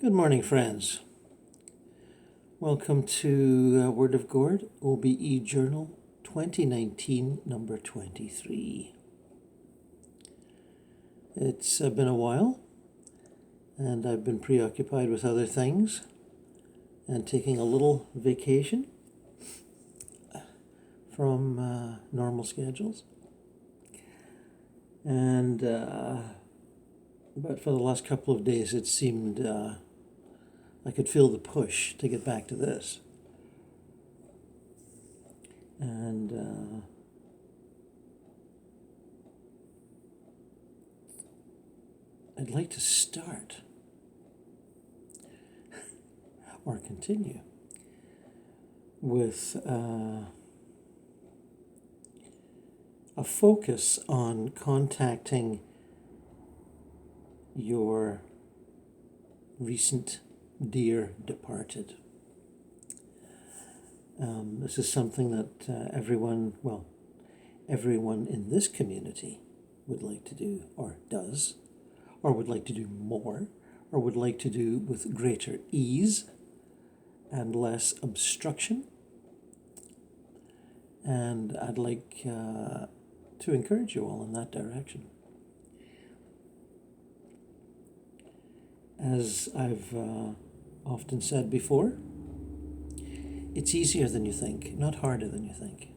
Good morning, friends. Welcome to WordofGord, OBEJournal 2019, number 23. It's been a while, and I've been preoccupied with other things and taking a little vacation from normal schedules. But for the last couple of days, it seemed I could feel the push to get back to this. And I'd like to start or continue with a focus on contacting your recent dear departed. This is something that everyone in this community would like to do, or does, or would like to do more, or would like to do with greater ease and less obstruction. And I'd like to encourage you all in that direction. As I've often said before, it's easier than you think, not harder than you think.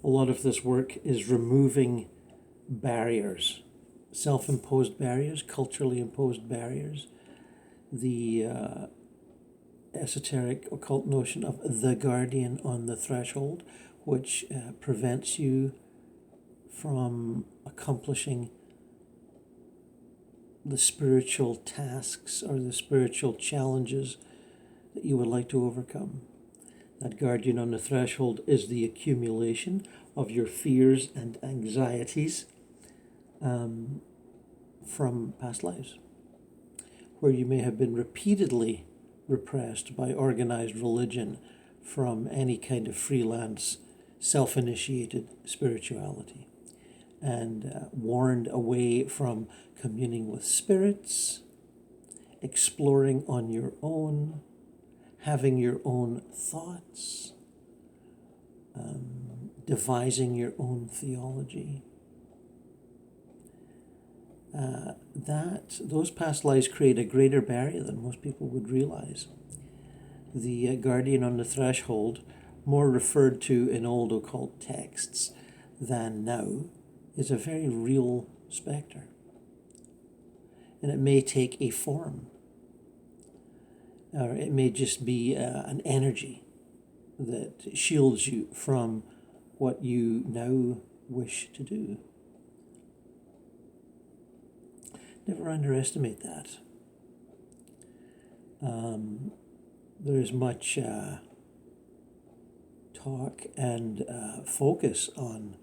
A lot of this work is removing barriers, self-imposed barriers, culturally imposed barriers, the esoteric occult notion of the guardian on the threshold, which prevents you from accomplishing the spiritual tasks or the spiritual challenges that you would like to overcome. That guardian on the threshold is the accumulation of your fears and anxieties from past lives, where you may have been repeatedly repressed by organized religion from any kind of freelance, self-initiated spirituality, and warned away from communing with spirits, exploring on your own, having your own thoughts, devising your own theology. Those past lives create a greater barrier than most people would realize. The guardian on the threshold, more referred to in old occult texts than now, is a very real spectre. And it may take a form, or it may just be an energy that shields you from what you now wish to do. Never underestimate that. There is much talk and focus on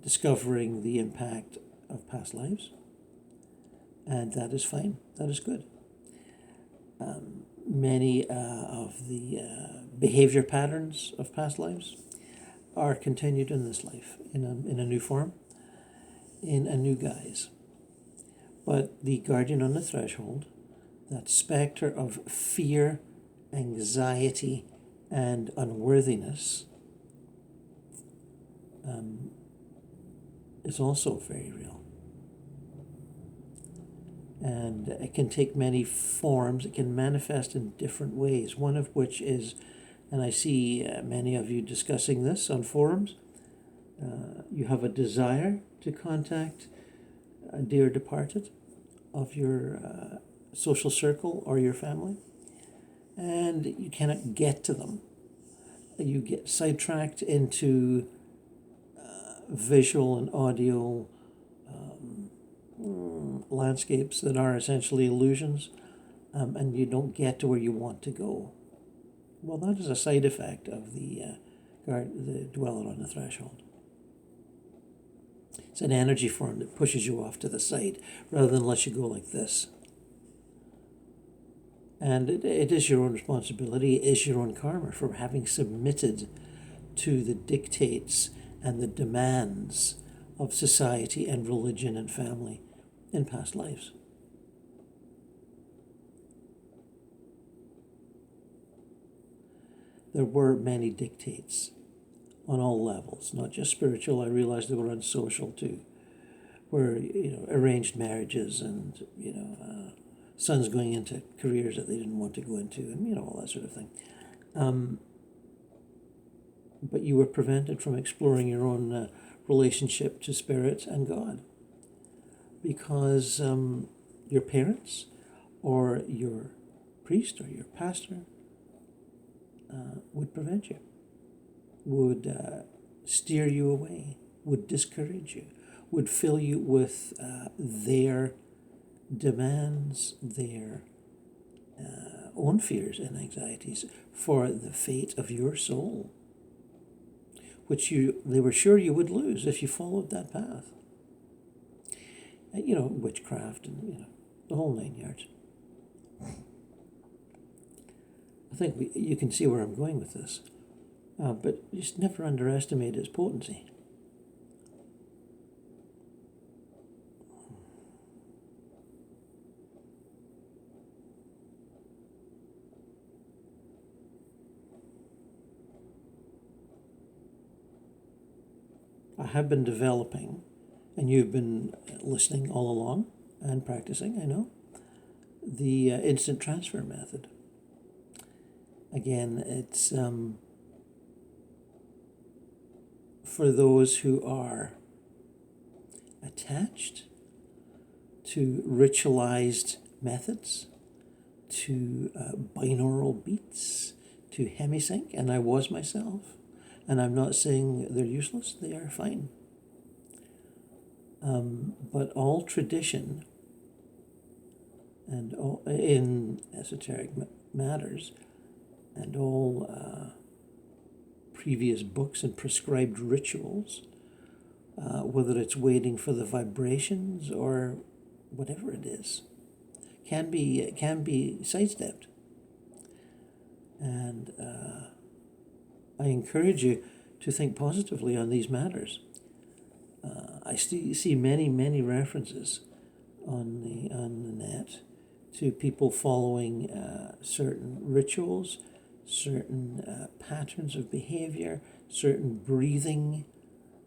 discovering the impact of past lives, and that is fine. That is good. Many of the behavior patterns of past lives are continued in this life in a new form, in a new guise. But the guardian on the threshold, that spectre of fear, anxiety, and unworthiness, is also very real. And it can take many forms. It can manifest in different ways, one of which is, and I see many of you discussing this on forums, you have a desire to contact a dear departed of your social circle or your family, and you cannot get to them. You get sidetracked into visual and audio landscapes that are essentially illusions, and you don't get to where you want to go. Well, that is a side effect of the dweller on the threshold. It's an energy form that pushes you off to the side rather than lets you go like this. And it is your own responsibility, it is your own karma for having submitted to the dictates and the demands of society and religion and family in past lives. There were many dictates on all levels, not just spiritual. I realized they were on social too, where arranged marriages and sons going into careers that they didn't want to go into, and all that sort of thing. But you were prevented from exploring your own relationship to spirit and God, because your parents or your priest or your pastor would prevent you, would steer you away, would discourage you, would fill you with their demands, their own fears and anxieties for the fate of your soul, which they were sure you would lose if you followed that path. Witchcraft and the whole 9 yards. I think you can see where I'm going with this, but just never underestimate its potency. I have been developing, and you've been listening all along and practicing, I know, the instant transfer method. Again, it's for those who are attached to ritualized methods, to binaural beats, to hemisync, and I was myself. And I'm not saying they're useless, they are fine. But all tradition and all in esoteric matters and all previous books and prescribed rituals, whether it's waiting for the vibrations or whatever it is, can be sidestepped. And I encourage you to think positively on these matters. I see many references on the net to people following certain rituals, certain patterns of behavior, certain breathing,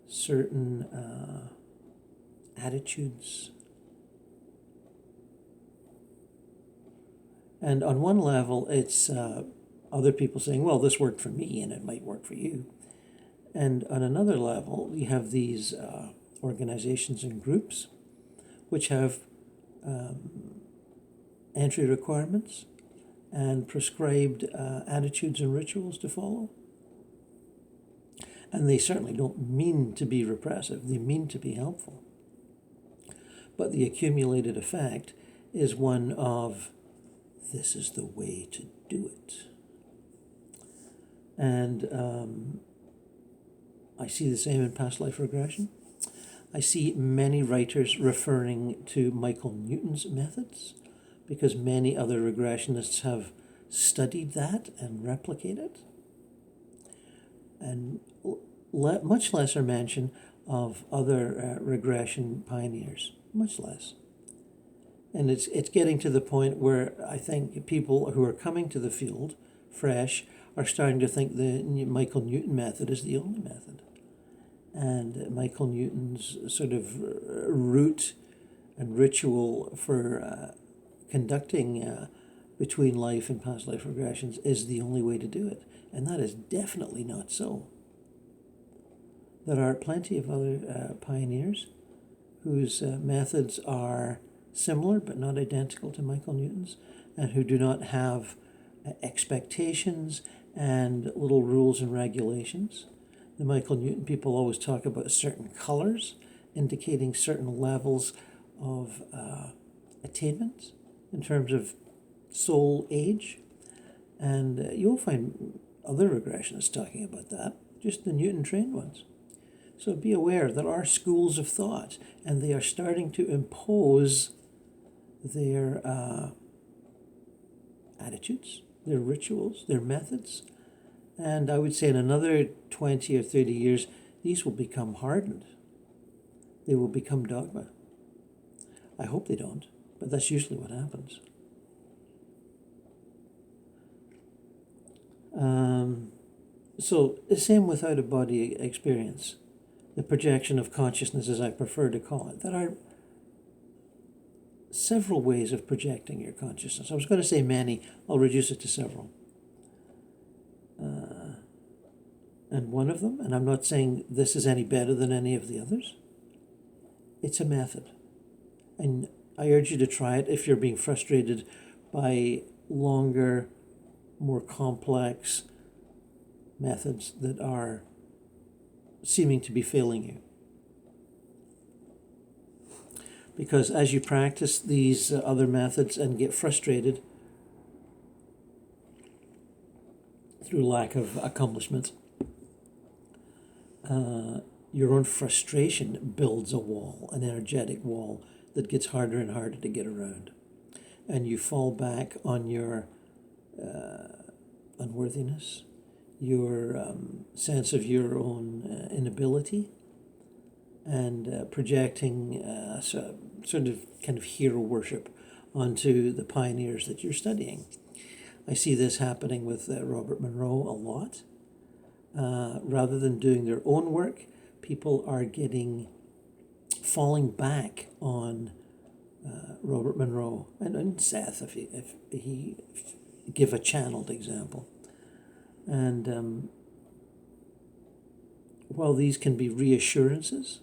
certain attitudes. And on one level, it's other people saying, well, this worked for me and it might work for you. And on another level, you have these organizations and groups which have entry requirements and prescribed attitudes and rituals to follow. And they certainly don't mean to be repressive, they mean to be helpful. But the accumulated effect is one of, this is the way to do it. And I see the same in past life regression. I see many writers referring to Michael Newton's methods, because many other regressionists have studied that and replicated. And much lesser mention of other regression pioneers, much less. And it's getting to the point where I think people who are coming to the field fresh are starting to think the Michael Newton method is the only method. And Michael Newton's sort of route and ritual for conducting between life and past life regressions is the only way to do it. And that is definitely not so. There are plenty of other pioneers whose methods are similar but not identical to Michael Newton's, and who do not have expectations and little rules and regulations. The Michael Newton people always talk about certain colors indicating certain levels of attainment in terms of soul age, and you'll find other regressionists talking about that, just the Newton trained ones. So be aware there are schools of thought, and they are starting to impose their attitudes, their rituals, their methods. And I would say in another 20 or 30 years, these will become hardened. They will become dogma. I hope they don't, but that's usually what happens. So the same with out-of-body experience, the projection of consciousness, as I prefer to call it. There are several ways of projecting your consciousness. I was going to say many, I'll reduce it to several. And one of them, and I'm not saying this is any better than any of the others, it's a method. And I urge you to try it if you're being frustrated by longer, more complex methods that are seeming to be failing you. Because as you practice these other methods and get frustrated through lack of accomplishment, your own frustration builds a wall, an energetic wall that gets harder and harder to get around. And you fall back on your unworthiness, your sense of your own inability, and projecting sort of kind of hero worship onto the pioneers that you're studying. I see this happening with Robert Monroe a lot. Rather than doing their own work, people are falling back on Robert Monroe and Seth, if he give a channeled example. And while these can be reassurances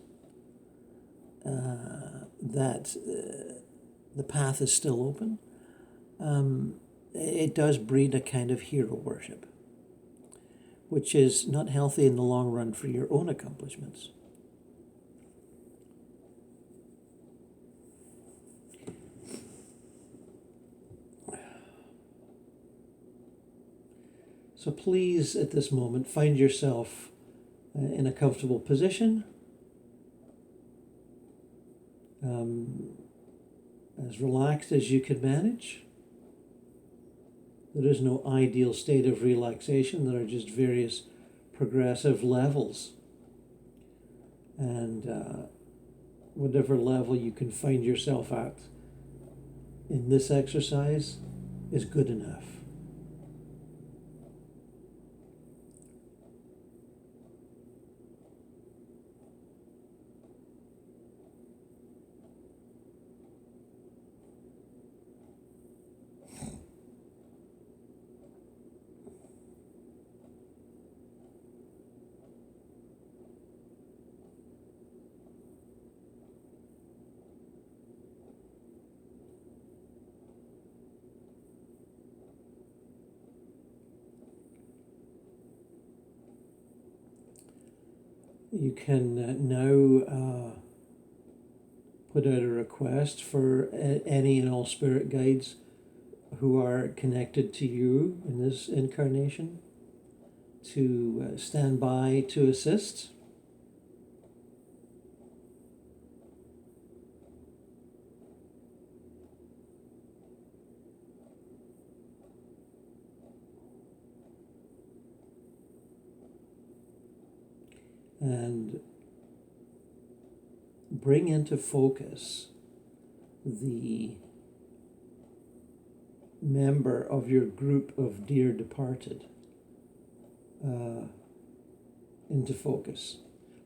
that the path is still open, it does breed a kind of hero worship, which is not healthy in the long run for your own accomplishments. So please, at this moment, find yourself in a comfortable position, as relaxed as you can manage. There is no ideal state of relaxation. There are just various progressive levels. And whatever level you can find yourself at in this exercise is good enough. You can now put out a request for any and all spirit guides who are connected to you in this incarnation to stand by to assist. And bring into focus the member of your group of dear departed into focus,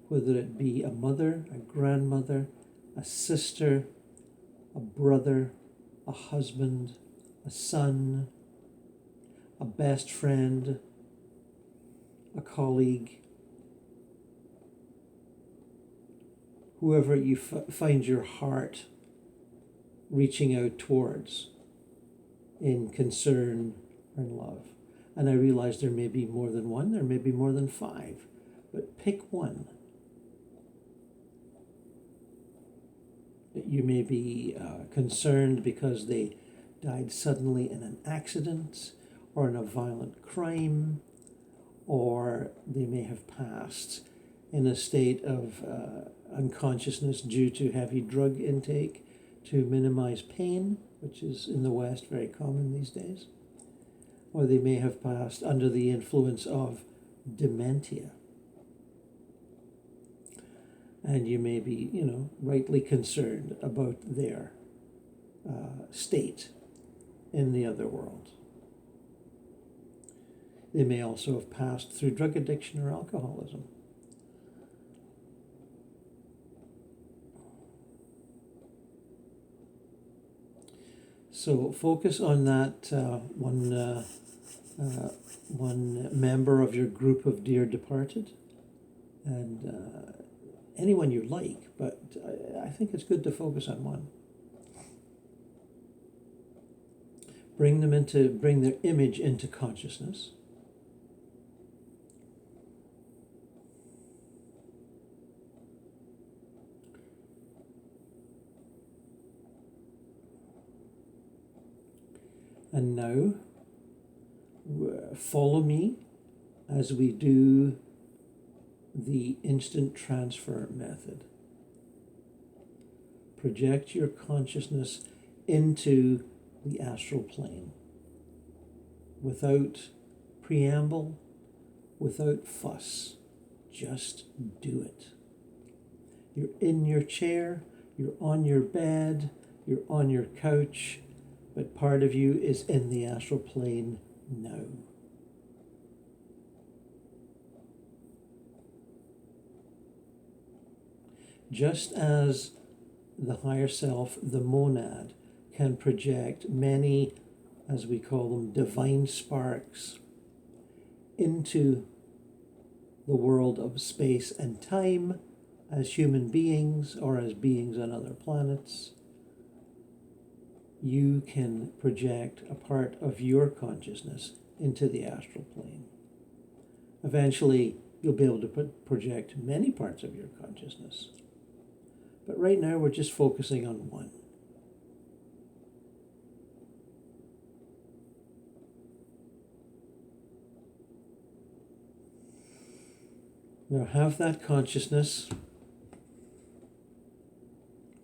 whether it be a mother, a grandmother, a sister, a brother, a husband, a son, a best friend, a colleague, whoever you find your heart reaching out towards in concern and love. And I realize there may be more than one, there may be more than five, but pick one. You may be concerned because they died suddenly in an accident or in a violent crime, or they may have passed in a state of unconsciousness due to heavy drug intake to minimize pain, which is in the West very common these days. Or they may have passed under the influence of dementia. and you may be, rightly concerned about their state in the other world. They may also have passed through drug addiction or alcoholism. So focus on that one member of your group of dear departed, and anyone you like, but I think it's good to focus on one. Bring their image into consciousness. And now, follow me as we do the instant transfer method. Project your consciousness into the astral plane without preamble, without fuss. Just do it. You're in your chair, you're on your bed, you're on your couch, but part of you is in the astral plane now. Just as the higher self, the monad, can project many, as we call them, divine sparks into the world of space and time as human beings or as beings on other planets, you can project a part of your consciousness into the astral plane. Eventually, you'll be able to project many parts of your consciousness. But right now, we're just focusing on one. Now have that consciousness,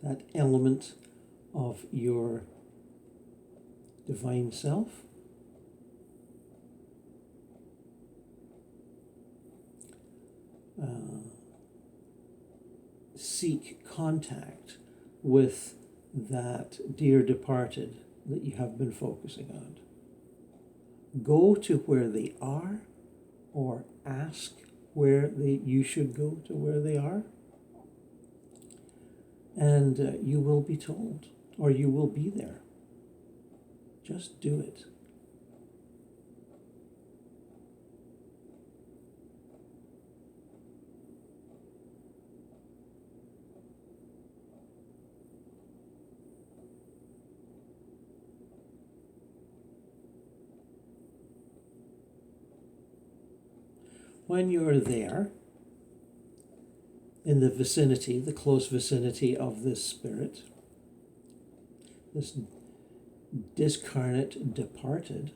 that element of your divine self, seek contact with that dear departed that you have been focusing on. Go to where they are, or ask where you should go to where they are, and you will be told, or you will be there. Just do it. When you're there, in the vicinity, the close vicinity of this spirit, this discarnate departed,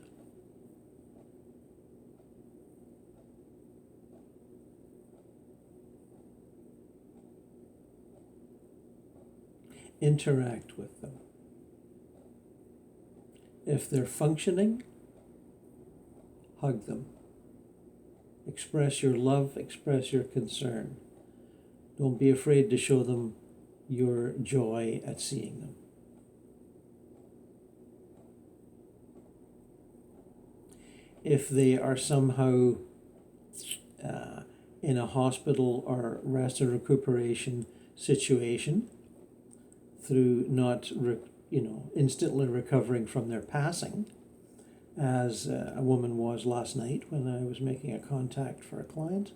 interact with them. If they're functioning, hug them. Express your love, express your concern. Don't be afraid to show them your joy at seeing them. If they are somehow in a hospital or rest and recuperation situation, through not instantly recovering from their passing, as a woman was last night when I was making a contact for a client,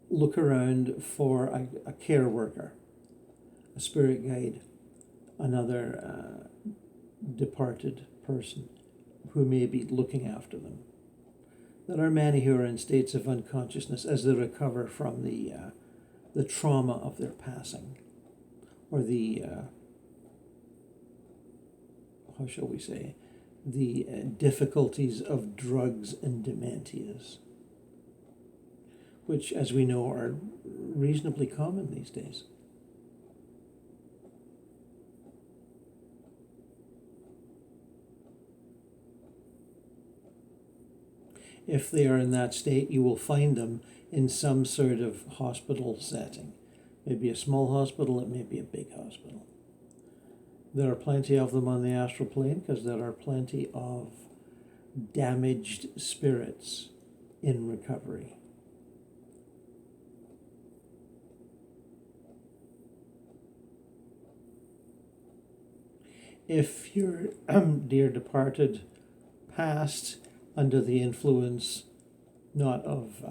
look around for a care worker, a spirit guide, another departed person who may be looking after them. There are many who are in states of unconsciousness as they recover from the trauma of their passing, or the how shall we say, the difficulties of drugs and dementias, which, as we know, are reasonably common these days. If they are in that state, you will find them in some sort of hospital setting. Maybe a small hospital, it may be a big hospital. There are plenty of them on the astral plane because there are plenty of damaged spirits in recovery. If your dear departed passed under the influence not of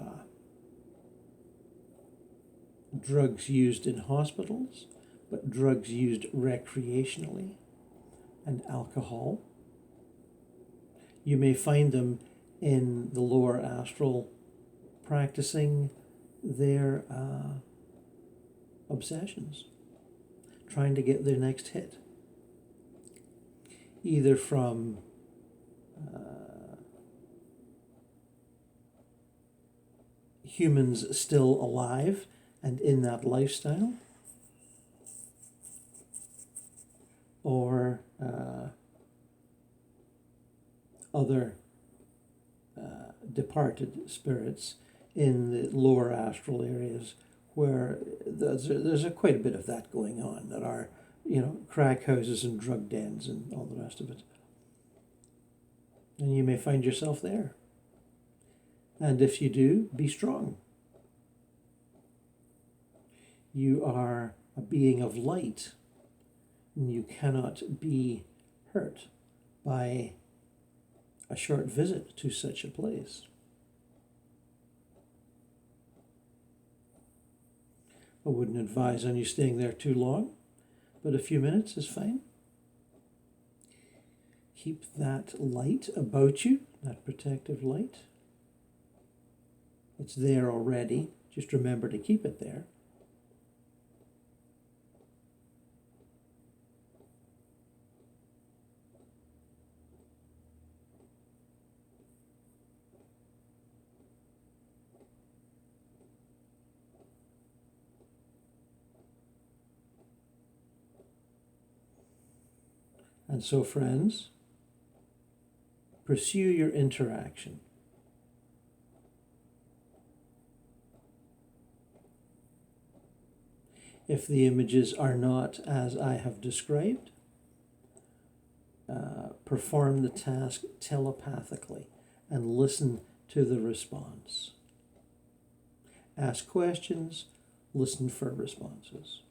drugs used in hospitals, but drugs used recreationally and alcohol, you may find them in the lower astral practicing their obsessions, trying to get their next hit, either from humans still alive and in that lifestyle, or other departed spirits in the lower astral areas where there's quite a bit of that going on. There are, crack houses and drug dens and all the rest of it. And you may find yourself there. And if you do, be strong. You are a being of light, and you cannot be hurt by a short visit to such a place. I wouldn't advise on you staying there too long, but a few minutes is fine. Keep that light about you, that protective light. It's there already. Just remember to keep it there. And so, friends, pursue your interaction. If the images are not as I have described, perform the task telepathically and listen to the response. Ask questions, listen for responses.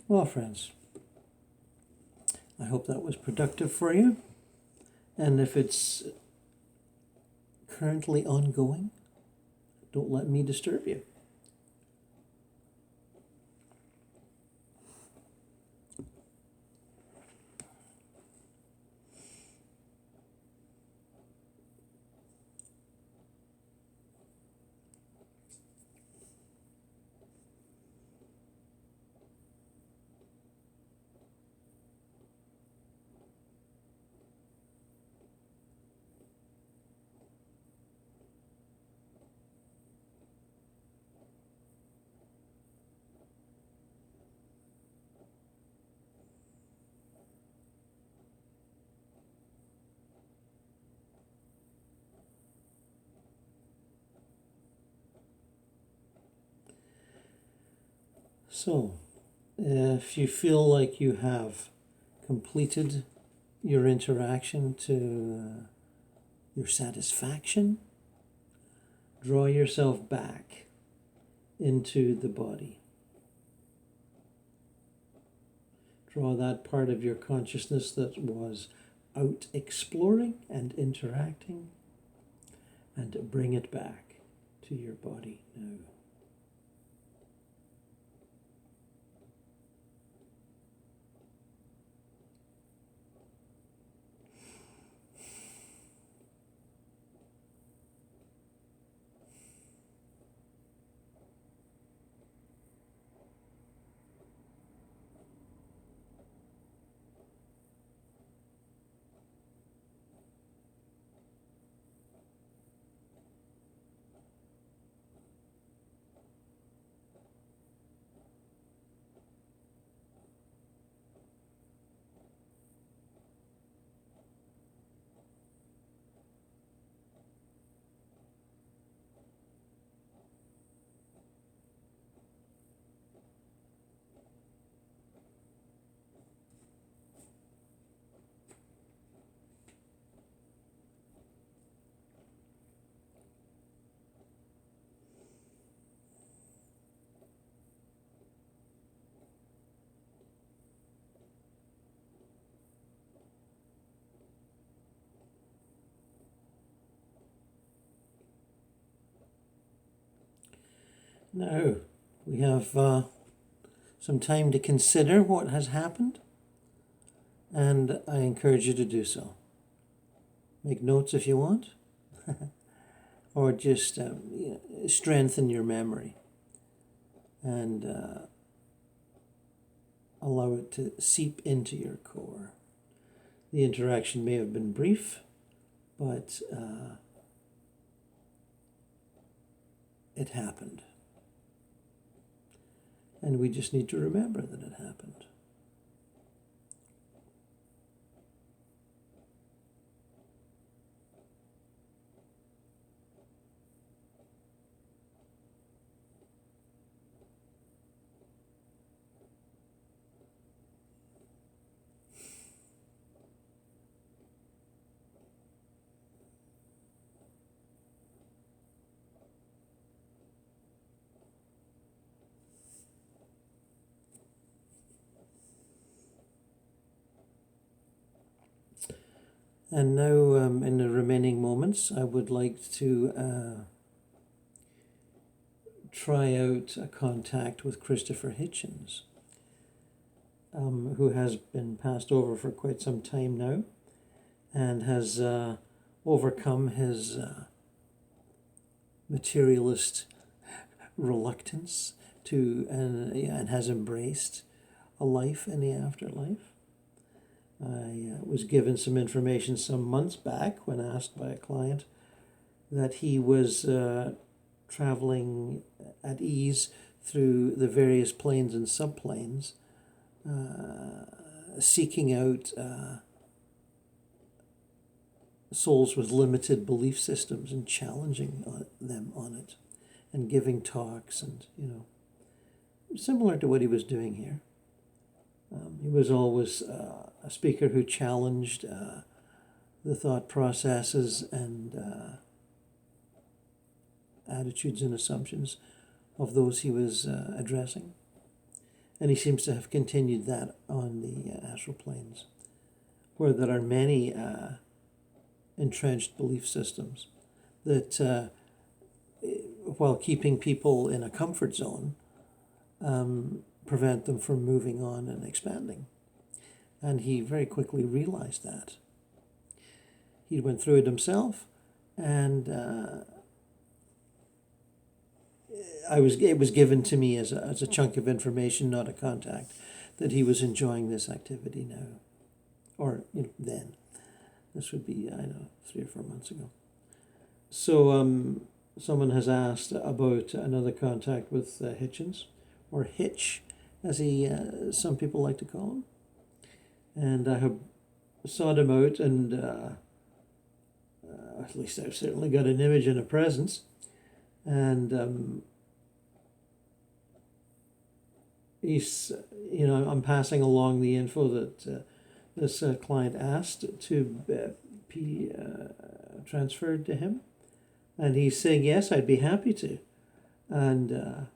Well, friends, I hope that was productive for you. And if it's currently ongoing, don't let me disturb you. So, if you feel like you have completed your interaction to your satisfaction, draw yourself back into the body. Draw that part of your consciousness that was out exploring and interacting, and bring it back to your body now. Now, we have some time to consider what has happened, and I encourage you to do so. Make notes if you want, or just strengthen your memory and allow it to seep into your core. The interaction may have been brief, but it happened. And we just need to remember that it happened. And now, in the remaining moments, I would like to try out a contact with Christopher Hitchens, who has been passed over for quite some time now and has overcome his materialist reluctance to and has embraced a life in the afterlife. I was given some information some months back when asked by a client that he was traveling at ease through the various planes and subplanes, seeking out souls with limited belief systems and challenging them on it, and giving talks, and similar to what he was doing here. He was always a speaker who challenged the thought processes and attitudes and assumptions of those he was addressing. And he seems to have continued that on the astral planes, where there are many entrenched belief systems that, while keeping people in a comfort zone, prevent them from moving on and expanding. And he very quickly realized that. He went through it himself, and it was given to me as a chunk of information, not a contact, that he was enjoying this activity now, or then. This would be 3 or 4 months ago. So someone has asked about another contact with Hitchens, or Hitch, as some people like to call him. And I have sought him out, and at least I've certainly got an image and a presence. And he's, I'm passing along the info that this client asked to be transferred to him. And he's saying, yes, I'd be happy to. And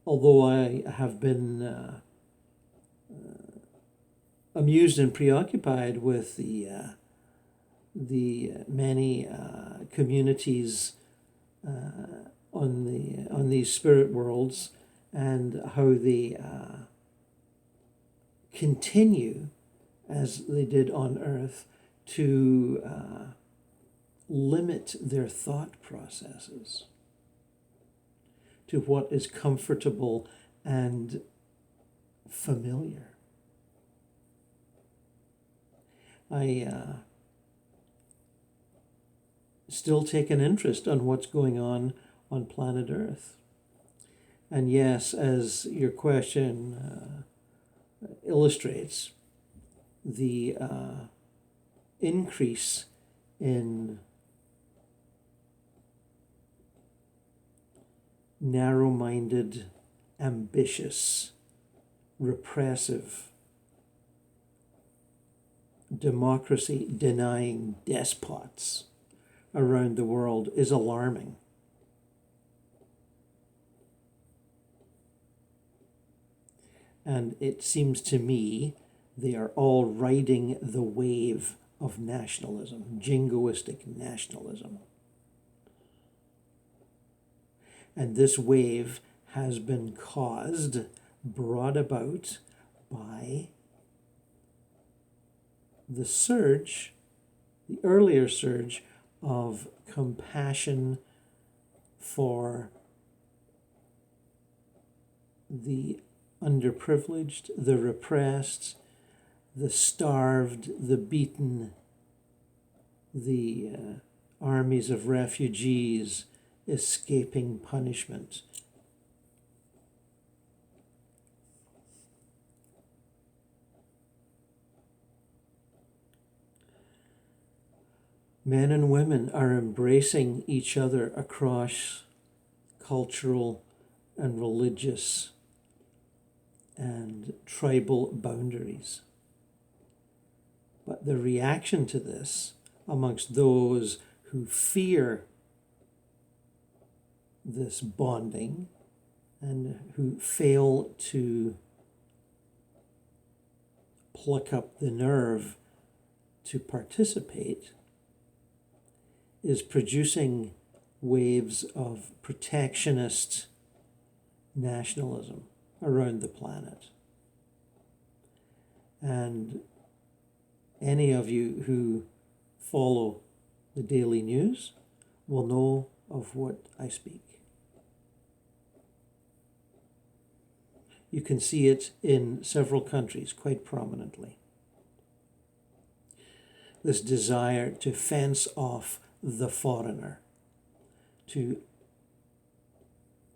although I have been amused and preoccupied with the many communities on these spirit worlds, and how they continue, as they did on Earth, to limit their thought processes to what is comfortable and familiar. I still take an interest on what's going on planet Earth. And yes, as your question illustrates, the increase in narrow-minded, ambitious, repressive, democracy-denying despots around the world is alarming. And it seems to me they are all riding the wave of nationalism, jingoistic nationalism. And this wave has been brought about by the earlier surge of compassion for the underprivileged, the repressed, the starved, the beaten, the armies of refugees escaping punishment. Men and women are embracing each other across cultural and religious and tribal boundaries. But the reaction to this amongst those who fear this bonding and who fail to pluck up the nerve to participate is producing waves of protectionist nationalism around the planet. And any of you who follow the daily news will know of what I speak. You can see it in several countries quite prominently. This desire to fence off the foreigner, to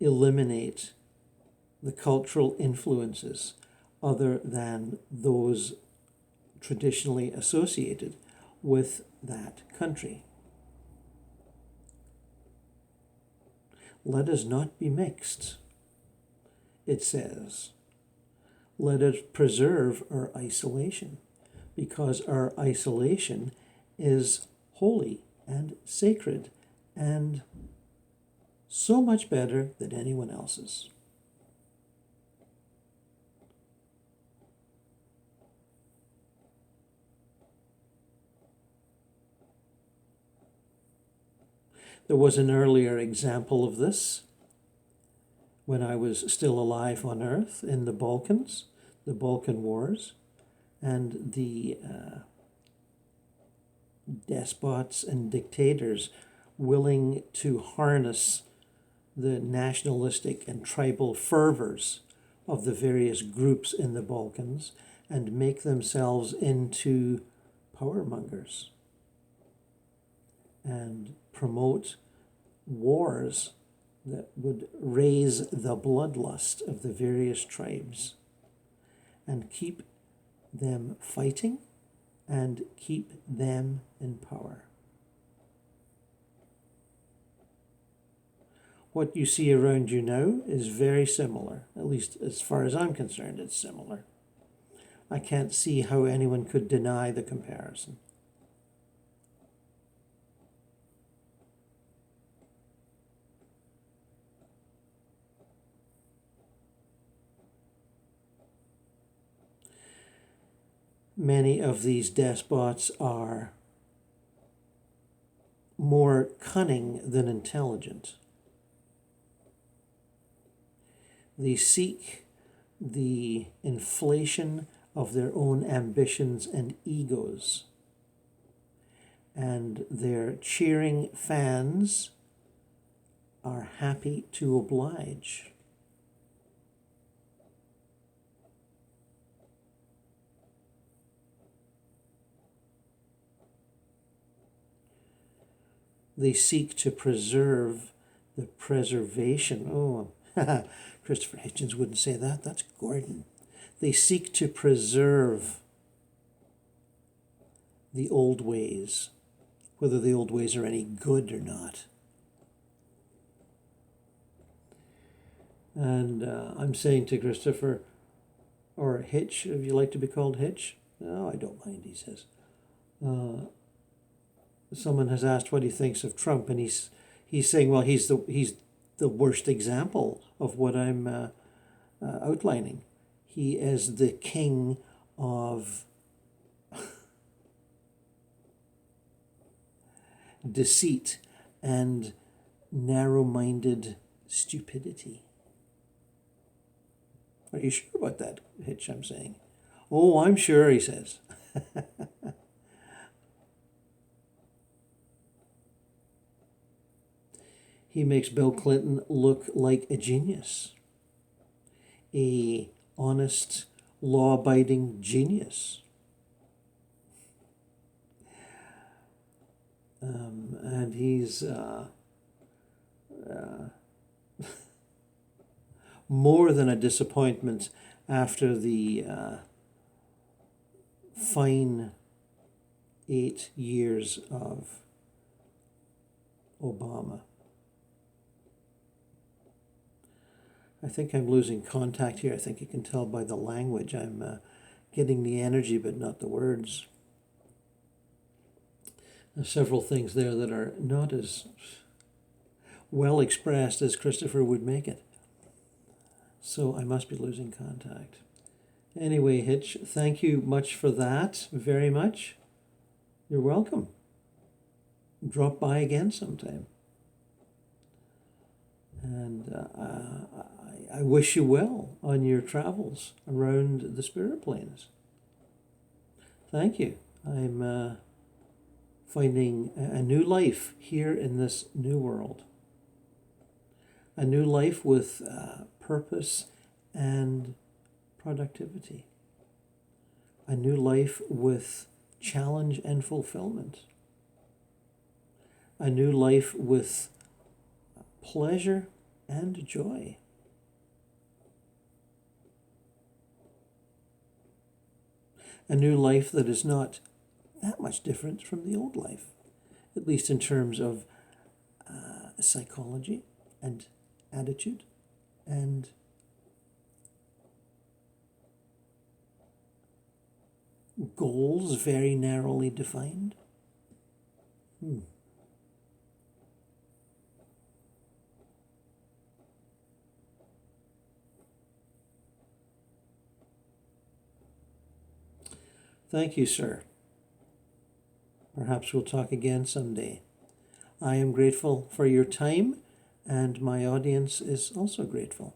eliminate the cultural influences other than those traditionally associated with that country. Let us not be mixed, it says. Let us preserve our isolation, because our isolation is holy and sacred and so much better than anyone else's. There was an earlier example of this when I was still alive on Earth in the Balkans, the Balkan Wars, and the despots and dictators willing to harness the nationalistic and tribal fervors of the various groups in the Balkans and make themselves into power mongers and promote wars that would raise the bloodlust of the various tribes and keep them fighting and keep them in power. What you see around you now is very similar, at least as far as I'm concerned, it's similar. I can't see how anyone could deny the comparison. Many of these despots are more cunning than intelligent. They seek the inflation of their own ambitions and egos, and their cheering fans are happy to oblige. They seek to preserve the preservation. Oh, Christopher Hitchens wouldn't say that. That's Gordon. They seek to preserve the old ways, whether the old ways are any good or not. And I'm saying to Christopher, or Hitch, if you like to be called Hitch. No, I don't mind, he says. Someone has asked what he thinks of Trump, and he's saying, well, he's the worst example of what I'm outlining. He is the king of deceit and narrow-minded stupidity. Are you sure about that, Hitch, I'm saying? Oh, I'm sure, he says. He makes Bill Clinton look like a genius, a honest, law-abiding genius. And he's more than a disappointment after the fine 8 years of Obama. I think I'm losing contact here. I think you can tell by the language. I'm getting the energy but not the words. There's several things there that are not as well expressed as Christopher would make it. So I must be losing contact. Anyway, Hitch, thank you much for that, very much. You're welcome. Drop by again sometime. And I wish you well on your travels around the spirit planes. Thank you. I'm finding a new life here in this new world. A new life with purpose and productivity. A new life with challenge and fulfillment. A new life with pleasure and joy. A new life that is not that much different from the old life, at least in terms of psychology and attitude and goals very narrowly defined. Thank you, sir. Perhaps we'll talk again someday. I am grateful for your time, and my audience is also grateful.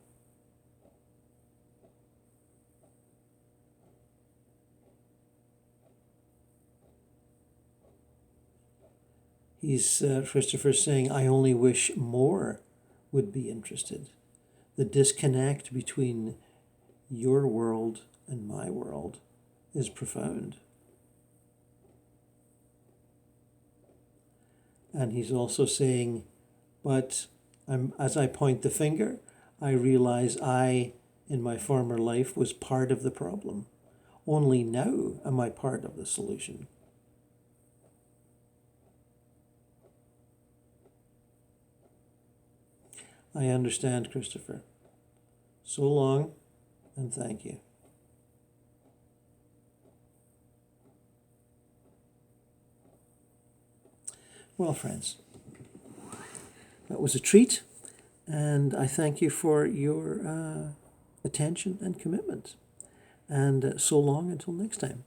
Christopher saying, I only wish more would be interested. The disconnect between your world and my world is profound. And he's also saying, but as I point the finger, I realize I, in my former life, was part of the problem. Only now am I part of the solution. I understand, Christopher. So long, and thank you. Well, friends, that was a treat, and I thank you for your attention and commitment. And so long until next time.